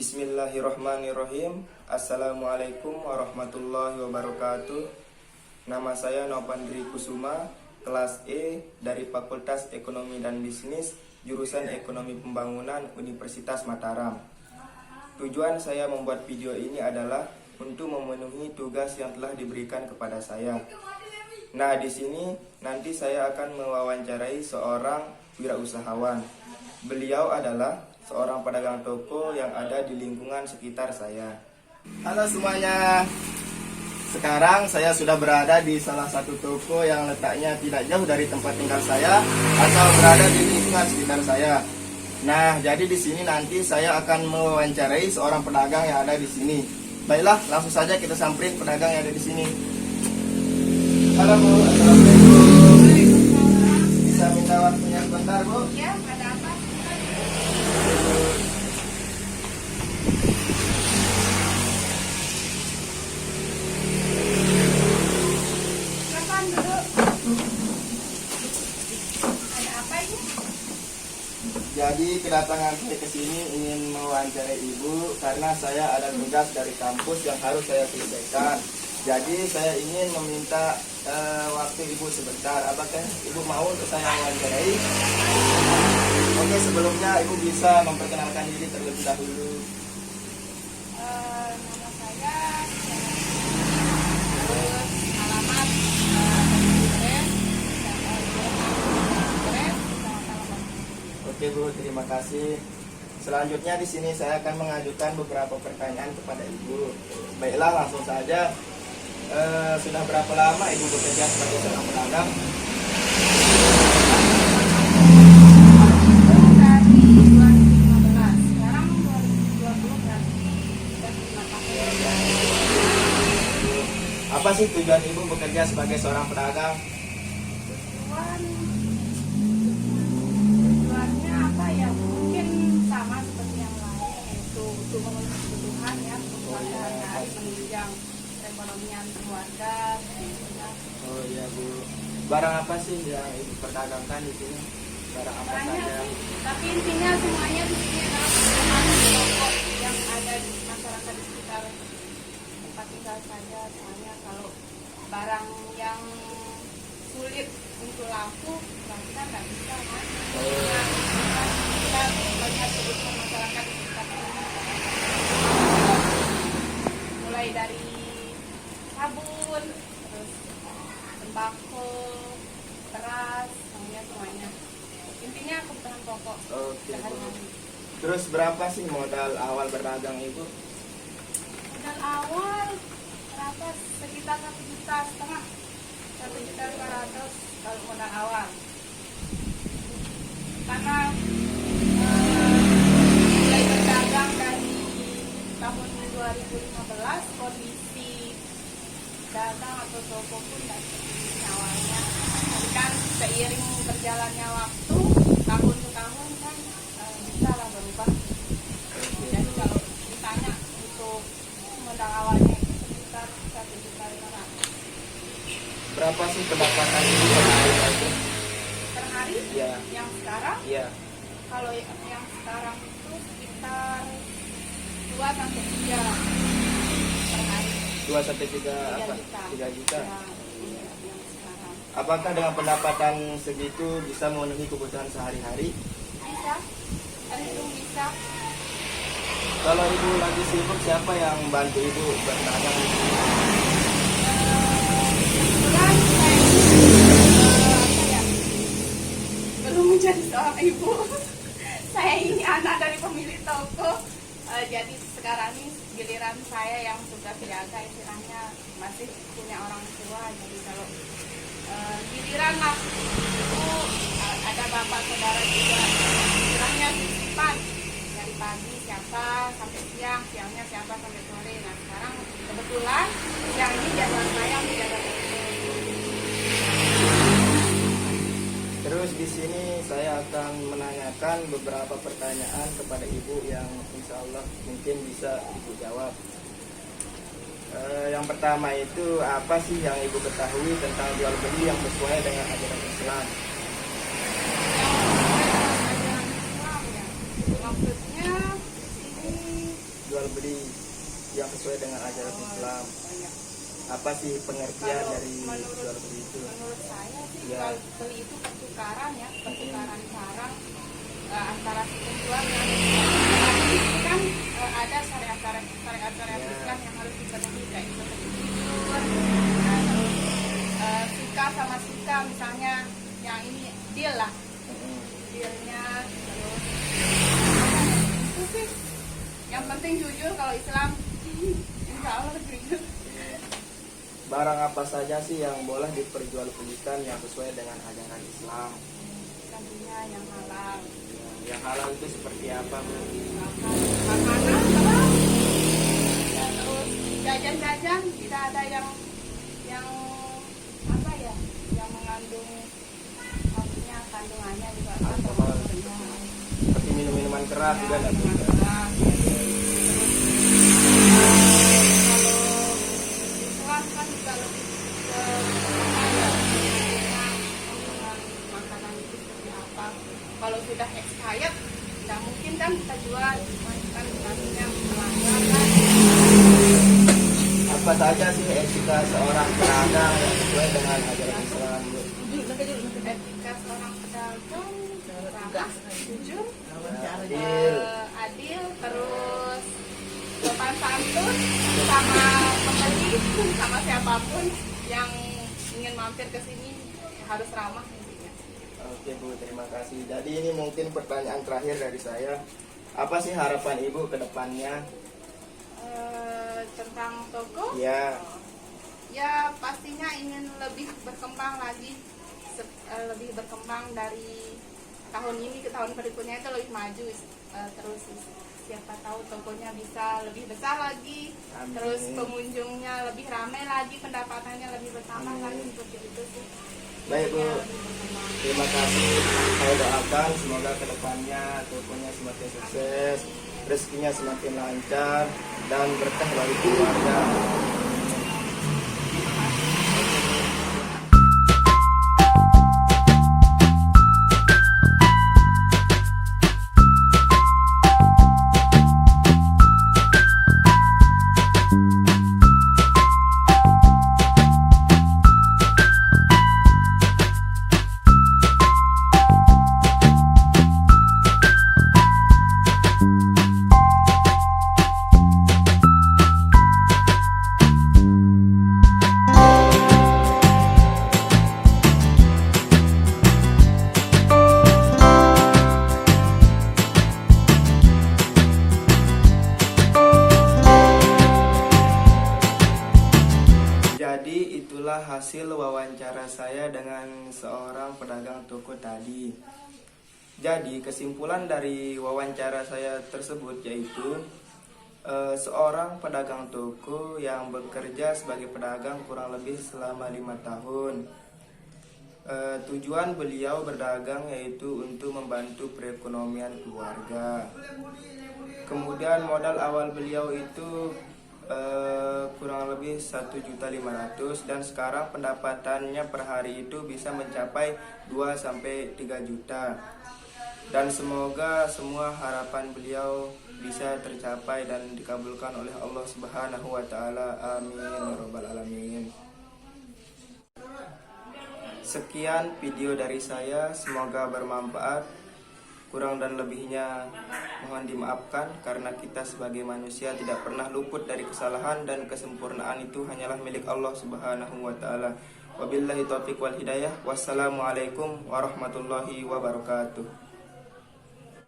Bismillahirrahmanirrahim. Assalamualaikum warahmatullahi wabarakatuh. Nama saya Nopandri Kusuma, kelas E dari Fakultas Ekonomi dan Bisnis, jurusan Ekonomi Pembangunan Universitas Mataram. Tujuan saya membuat video ini adalah untuk memenuhi tugas yang telah diberikan kepada saya. Nah, di sini nanti saya akan mewawancarai seorang wirausahawan. Beliau adalah seorang pedagang toko yang ada di lingkungan sekitar saya. Halo semuanya. Sekarang saya sudah berada di salah satu toko yang letaknya tidak jauh dari tempat tinggal saya atau berada di lingkungan sekitar saya. Nah, jadi di sini nanti saya akan mewawancarai seorang pedagang yang ada di sini. Baiklah, langsung saja kita samperin pedagang yang ada di sini. Halo Bu, assalamualaikum. Bisa minta waktunya sebentar Bu? Ya, ada apa? Silakan duduk. Ada apa ini? Jadi kedatangan saya ke sini ingin mewawancarai Ibu karena saya ada tugas dari kampus yang harus saya selesaikan. Jadi saya ingin meminta waktu Ibu sebentar. Apakah Ibu mau untuk saya wawancarai? Oke, sebelumnya Ibu bisa memperkenalkan diri terlebih dahulu. Nama saya, terus alamat Oke Bu, terima kasih. Selanjutnya di sini saya akan mengajukan beberapa pertanyaan kepada Ibu. Baiklah, langsung saja. Sudah berapa lama Ibu bekerja sebagai seorang pedagang? dari 2015. Sekarang 2020 berarti sudah 5 tahun. Apa sih tujuan Ibu bekerja sebagai seorang pedagang? Tujuannya apa ya? Mungkin sama seperti yang lain, yaitu untuk memenuhi kebutuhan ya, kebutuhan sehari-hari, menunjang perekonomian keluarga. Oh iya Bu. Barang apa sih yang Ibu perdagangkan di sini? Barang apa Banyak saja? sih, tapi intinya semuanya di sini adalah kebutuhan pokok yang ada di masyarakat di sekitar tempat tinggal saja. Soalnya kalau barang yang sulit untuk laku, berarti kan nggak bisa kan? Kita banyak kebutuhan masyarakat di sekitar sini. Mulai dari sabun, terus sembako, beras, semuanya. Intinya kebutuhan pokok Oke Bu. sehari-hari. Terus berapa sih modal awal berdagang Ibu? Modal awal berapa? Sekitar 1,5 juta, 1,5 juta kalau modal awal. Karena mulai berdagang dari tahun 2015, kondisi dagang atau toko pun tidak seperti ini awalnya. Tapi kan seiring berjalannya waktu, tahun ke tahun kan bisa lah berubah. Jadi kalau ditanya untuk modal awalnya itu sekitar 1,5 juta. Berapa sih pendapatan Ibu per hari aja? Per hari? Iya. Yang sekarang? Iya. Kalau yang sekarang itu sekitar 2 sampai 3 per hari. 2 sampai 3 3 apa? juta. 3 juta. Ya, iya, yang sekarang. Apakah dengan pendapatan segitu bisa memenuhi kebutuhan sehari-hari? Bisa? Terhitung bisa. Kalau Ibu lagi sibuk, siapa yang bantu Ibu berdagang di sini? Kebetulan saya apa ya, belum menjadi seorang ibu. Saya ini anak dari pemilik toko. Jadi sekarang ini giliran saya yang tugas jaga, istilahnya masih punya orang tua. Jadi kalau giliran lah itu ada bapak saudara juga, istilahnya titipan dari pagi siapa sampai siang, siangnya siapa sampai sore. Nah sekarang kebetulan siang ini jadwal saya menjaga toko. Terus di sini saya akan menanyakan beberapa pertanyaan kepada Ibu yang insya Allah mungkin bisa Ibu jawab. Yang pertama itu apa sih yang Ibu ketahui tentang jual beli yang sesuai dengan ajaran Islam? Maksudnya ini jual beli yang sesuai dengan ajaran Islam. Iya. Apa sih pengertian Kalau dari jual beli itu? menurut saya sih Ya. jual beli itu pertukaran ya, pertukaran barang antara si penjual dan itu kan ada syariat-syariat Ya. Islam yang harus dipenuhi kayak seperti jujur, terus suka sama suka, misalnya yang ini deal lah, dealnya, terus itu sih yang penting jujur. Kalau Islam insya Allah jujur. Barang apa saja sih yang boleh diperjualbelikan yang sesuai dengan ajaran Islam? Tentunya yang halal. Yang halal itu seperti apa, Bu? Makanan halal. Ya, terus jajan-jajan tidak ada yang apa ya, yang mengandung, maksudnya kandungannya juga Alkohol. Seperti minum-minuman keras juga nggak boleh. Kalau Islam kan juga lebih ke kandungan makanan itu seperti apa. Kalau sudah expired, tidak mungkin kan kita jual, kan nantinya melanggar kan. Apa saja sih etika seorang pedagang yang sesuai dengan ajaran Islam, Bu? Etika seorang pedagang ramah, jujur, Adil. adil, terus sopan santun sama pembeli, sama siapapun yang ingin mampir ke sini harus ramah intinya. Oke, Bu, terima kasih. Jadi ini mungkin pertanyaan terakhir dari saya. Apa sih harapan Ibu ke depannya? Tentang toko, Ya, ya pastinya ingin lebih berkembang lagi, lebih berkembang dari tahun ini ke tahun berikutnya itu lebih maju, terus siapa tahu tokonya bisa lebih besar lagi. Amin. Terus pengunjungnya lebih ramai lagi, pendapatannya lebih bertambah Amin. lagi, seperti itu sih. baik, Bu. Lebih berkembang. Terima kasih. Saya doakan semoga ke depannya tokonya semakin sukses, rezekinya semakin lancar, dan berkah bagi keluarga. Jadi itulah hasil wawancara saya dengan seorang pedagang toko tadi. Jadi kesimpulan dari wawancara saya tersebut yaitu seorang pedagang toko yang bekerja sebagai pedagang kurang lebih selama 5 tahun. Tujuan beliau berdagang yaitu untuk membantu perekonomian keluarga. Kemudian modal awal beliau itu kurang lebih 1.500.000 dan sekarang pendapatannya per hari itu bisa mencapai 2-3 juta. Dan semoga semua harapan beliau bisa tercapai dan dikabulkan oleh Allah Subhanahu wa taala. Amin ya rabbal alamin. Sekian video dari saya, semoga bermanfaat. Kurang dan lebihnya mohon dimaafkan karena kita sebagai manusia tidak pernah luput dari kesalahan dan kesempurnaan itu hanyalah milik Allah Subhanahu wa taala. Wabillahi taufiq wal hidayah. Wassalamualaikum warahmatullahi wabarakatuh.